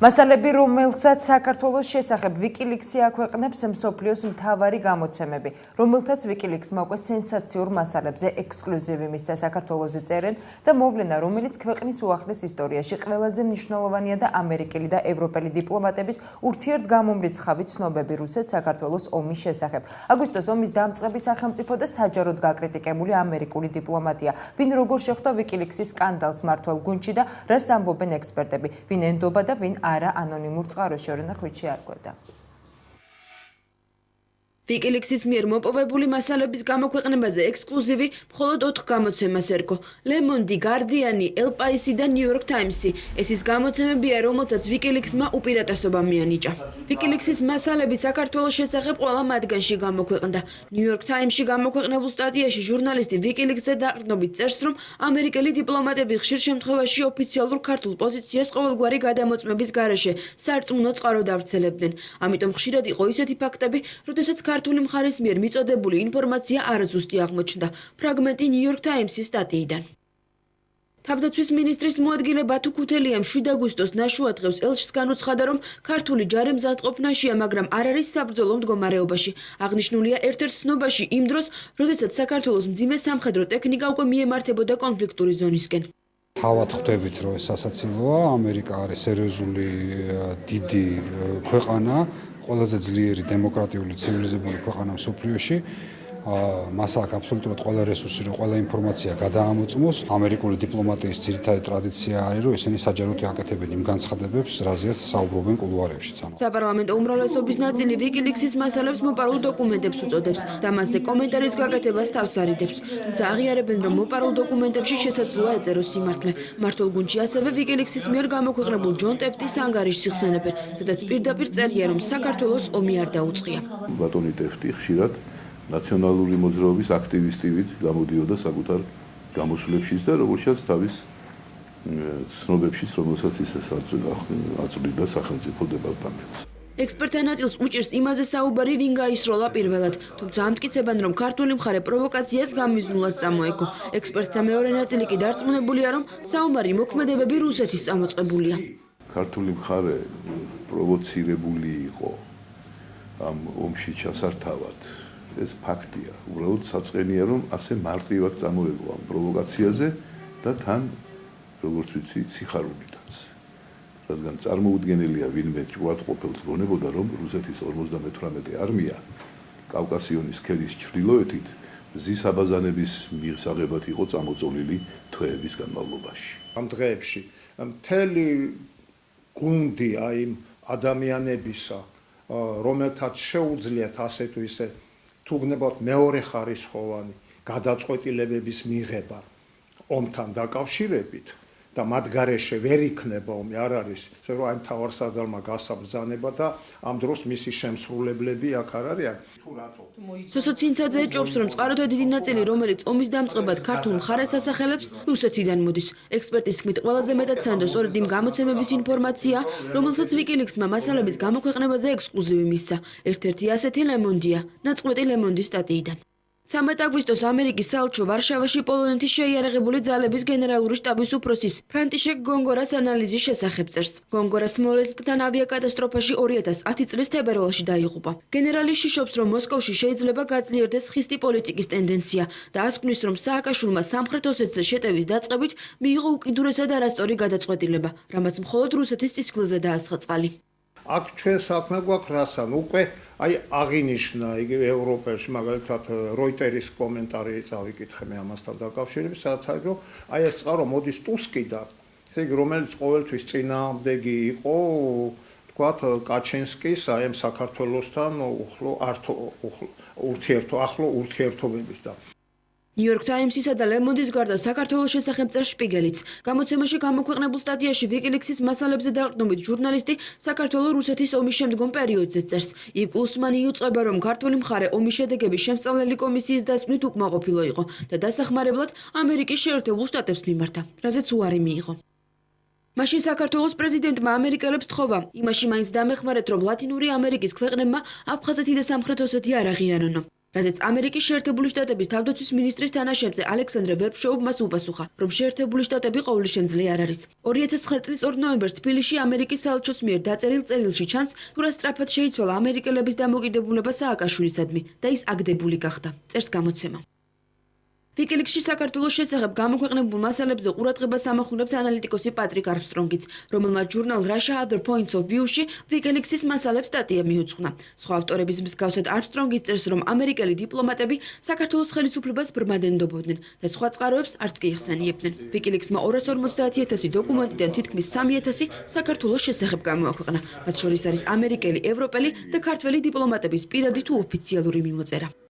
მასალები, რომელსაც საქართველოს შესახებ WikiLeaks-ი აქვეყნებს მსოფლიოს მთავარი გამოცემები, რომელთაც WikiLeaks-მა უკვე სენსაციურ მასალებზე ექსკლუზივი მისცა საქართველოზე წერენ და მოვლენა, რომელიც ქვეყნის უახლეს ისტორიაში ყველაზე მნიშვნელოვანია და ამერიკელი და ევროპელი დიპლომატების ურთიერთგამომრიცხავი ცნობები რუსეთს საქართველოს ომის შესახებ. აგვისტოს ომის დამწყების სახელმწიფო და საჯაროდ გაკრიტიკებული ამერიკული დიპლომატია, ვინ როგორ შეხვდა WikiLeaks-ის სკანდალს მართვალ გუნდში და რას ამბობენ ექსპერტები, ვინ ენდობა და ვინ არა ანონიმურ წყაროში ორენა ხვიჩი არ გვერდა. WikiLeaks-ის მიერ მოპოვებული მასალების გამოქვეყნებაზე ექსკლუზივი მხოლოდ 4 გამოცემას ერგო. Le Monde, Guardian-ი, El País-ი და New York Times-ი. ეს ის გამოცემებია, რომელთაც WikiLeaks-მა უპირატესობა მიანიჭა. WikiLeaks-ის მასალები საქართველოს შესახებ ყველა მათგანში გამოქვეყნდა. New York Times-ში გამოქვეყნებულ სტატიაში ჟურნალისტი WikiLeaks-ზე დაყრდნობით წერს, რომ ამერიკელი დიპლომატები ხშირ შემთხვევაში ოფიციალურ ქართულ პოზიციას ყოველგვარი გადამოწმების გარეშე სარწმუნო წყაროდ ავრცელებდნენ. ამიტომ ხშირად იყო ისეთი ფაქტები, როდესაც ქართული მხარის მიერ მიწოდებული ინფორმაცია არაზუსტი აღმოჩნდა. ფრაგმენტი New York Times-ის სტატიიდან. თავდაცვის მინისტრის მოადგილე ბათუ ქუთელიამ 7 აგვისტოს ნაშუა დღეს ელჩს განუცხადა, რომ ქართული ჯარი მზადყოფნაშია, მაგრამ არ არის საბრძოლო მდგომარეობაში. აღნიშნულია ერთ-ერთ ცნობაში იმ დროს, როდესაც საქართველოს მძიმე სამხედრო ტექნიკა უკვე მიემართებოდა კონფლიქტური ზონისკენ. თავად ხვდებით, რომ ეს სასაცილოა, ამერიკა არის სერიოზული დიდი ქვეყანა, ყველაზე ძლიერი დემოკრატიული ცივილიზებული ქვეყანა მსოფლიოში. მას აქვს აბსოლუტურად ყველა რესურსი, რომ ყველა ინფორმაცია გადაამოწმოს. ამერიკული დიპლომატიის ძირითადი ტრადიცია არის, რომ ისინი საჯაროდ აკეთებენ იმ განცხადებებს, რაზეც საუბრობენ კულუარებში. საპარლამენტო უმრავლესობის ნაწილი WikiLeaks-ის მასალებს მოპარულ დოკუმენტებს უწოდებს და მასზე კომენტარის გაკეთებას თავს არიდებს. თუმცა აღიარებენ, რომ მოპარულ დოკუმენტებში შესაძლოა ეწეროს სიმართლე. მართულ გუნდში ასევე WikiLeaks-ის მიერ გამოქვეყნებულ ჯონ ტეფტის ანგარიშს იხსენებენ, სადაც პირდაპირ წერია, რომ საქართველოს ომი არ დაუწყია. ბატონი ტეფტი ხშირად ნაციონალური მოძრაობის აქტივისტივით გამოდიოდა საკუთარ გამოსვლებშიც და როგორცაც თავის ცნობებშიც, რომელსაც ის აწვდიდა სახელმწიფო დეპარტამენტს. ექსპერტთა ნაწილს უჭირს იმაზე საუბარი, ვინ გაისროლა პირველად, თუმცა ამტკიცებენ, რომ ქართული მხარე პროვოკაციას გამიზნულად წამოეკო. ექსპერტთა მეორე ნაწილი კი დარწმუნებულია, რომ საომარი მოქმედებები რუსეთის წამოწყებულია. ქართული მხარე პროვოცირებული იყო ამ ომში ჩასართავად. ეს ფაქტია. უბრალოდ საწყენია, რომ ასე მარტივად წამოეგო ამ პროვოკაციაზე და თან, როგორც ვიცი, სიხარულითაც. რადგან წარმოუდგენელია ვინმე ჭკვად ყოფილს გონებოდა, რომ რუსეთის 58 არმია კავკასიონის ქედის ჩრდილოეთით მზის აბაზანების მისაღებად იყო წამოწოლილი თვეების განმავლობაში. ამ დღეებში მთელი გუნდი აი ადამიანებისა, რომელთაც შეუძლიათ ასე თუ ისე თუ გნებავთ მეორე ხარისხოვანი გადაწყვეტილებების მიღება ომთან დაკავშირებით და მათ გარეშე ვერ იქნება ომი, არ არის, ისე რომ აი მთავარსარდალმა გასაბრძანება და ამ დროს მისი შემსრულებლები აქ არ არიან. თუ რატო? სოსო ცინცაძე ეჭვობს, რომ წყაროთა დიდი ნაწილი, რომელიც ომის დამწყებად ქართულ მხარეს ასახელებს, რუსეთიდან მოდის. ექსპერტის თქმით, ყველაზე მეტად სანდო სწორედ იმ გამოცემების ინფორმაცია, რომელსაც WikiLeaks-მა მასალების გამოქვეყნებაზე ექსკლუზივი მისცა. ერთ-ერთი ასეთი Le Monde-ია, ნაწყვეტი Le Monde-ის სტატიიდან. 13 აგვისტოს ამერიკის საელჩო ვარშავაში პოლონეთის შეიარაღებული ძალების გენერალური შტაბის უფროსის ფრანტიშეკ გონგორას ანალიზის შესახებ წერს. გონგორა სმოლენსკთან ავიაკატასტროფაში 2010 წლის თებერვალში დაიღუპა. გენერალი შიშობს, რომ მოსკოვში შეიძლება გაძლიერდეს ხისტი პოლიტიკის ტენდენცია და ასკვნის, რომ სააკაშვილმა სამხრეთ ოსეთზე შეტევის დაწყებით მიიღო უკიდურესად არასწორი გადაწყვეტილება, რამაც მხოლოდ რუსეთის წისქვილზე დაასხა წყალი. აქ ჩვენ საქმე გვაქვს რასთან, უკვე აი აღინიშნა იგივე ევროპელში, მაგალითად როიტერის კომენტარი წავიკითხე მე ამასთან დაკავშირებით, სადაც არის, რომ აი ეს წყარო მოდის ტუსკიდან, ესე იგი, რომელიც ყოველთვის წინააღმდეგი იყო, თქვათ, კაჩინსკის აი ამ საქართველოსთან ახლო ურთიერთობების და New York Times-ისა და Le Monde-ის გარდა საქართველოს შესახებ წერს შპიგელიც. გამოცემაში გამოქვეყნებულ სტატიაში WikiLeaks-ის მასალებზე დაყრდნობით ჟურნალისტი საქართველოს რუსეთის ომის შემდგომ პერიოდზე წერს. ივ უსმანი იუწყება, რომ ქართული მხარე ომის შედეგების შემსწავლელი კომისიის დასკვნით უკმაყოფილო იყო და დასახმარებლად ამერიკის შეერთებულ შტატებს მიმართა, რაზეც უარი მიიღო. მაშინ საქართველოს პრეზიდენტმა ამერიკელებს თხოვა, იმაში მაინც დამეხმარეთ, რომ ლათინური ამერიკის ქვეყნებმა აფხაზეთი და სამხრეთ ოსეთი არ აღიარონო. რაზეც ამერიკის შეერთებული შტატების თავდაცვის მინისტრის თანაშემწე ალექსანდრე ვერფშოუმ მას უპასუხა, რომ შეერთებული შტატები ყოვლისშემძლე არ არის. 2009 წლის 2 ნოემბერს თბილისში ამერიკის საელჩოს მიერ დაწერილ წერილში ჩანს, თუ რა სწრაფად შეიცვალა ამერიკელების დამოკიდებულება სააკაშვილისადმი და ის აგდებული გახდა. წერს გამოცემა. ვიკილიქსში საქართველოს შესახებ გამოქვეყნებულ მასალებზე ყურადღებას ამახვილებს ანალიტიკოსი პატრიკ არმსტრონგიც, რომელმაც ჟურნალ Russia Other Points of View-ში ვიკილიქსის მასალებს სტატია მიუძღვნა. სხვა ავტორების მსგავსად არმსტრონგიც წერს, რომ ამერიკელი დიპლომატები საქართველოს ხელისუფლებას ბრმადენდობოდნენ და სხვა წყაროებს არც კი იხსენიებდნენ. ვიკილიქსმა 250,000 დოკუმენტიდან თითქმის 3,000 საქართველოს შესახებ გამოაქვეყნა. მათ შორის არის ამერიკელი, ევროპელი და ქართველი დიპლომატების პირადი თუ ოფიციალური მიმოწერა.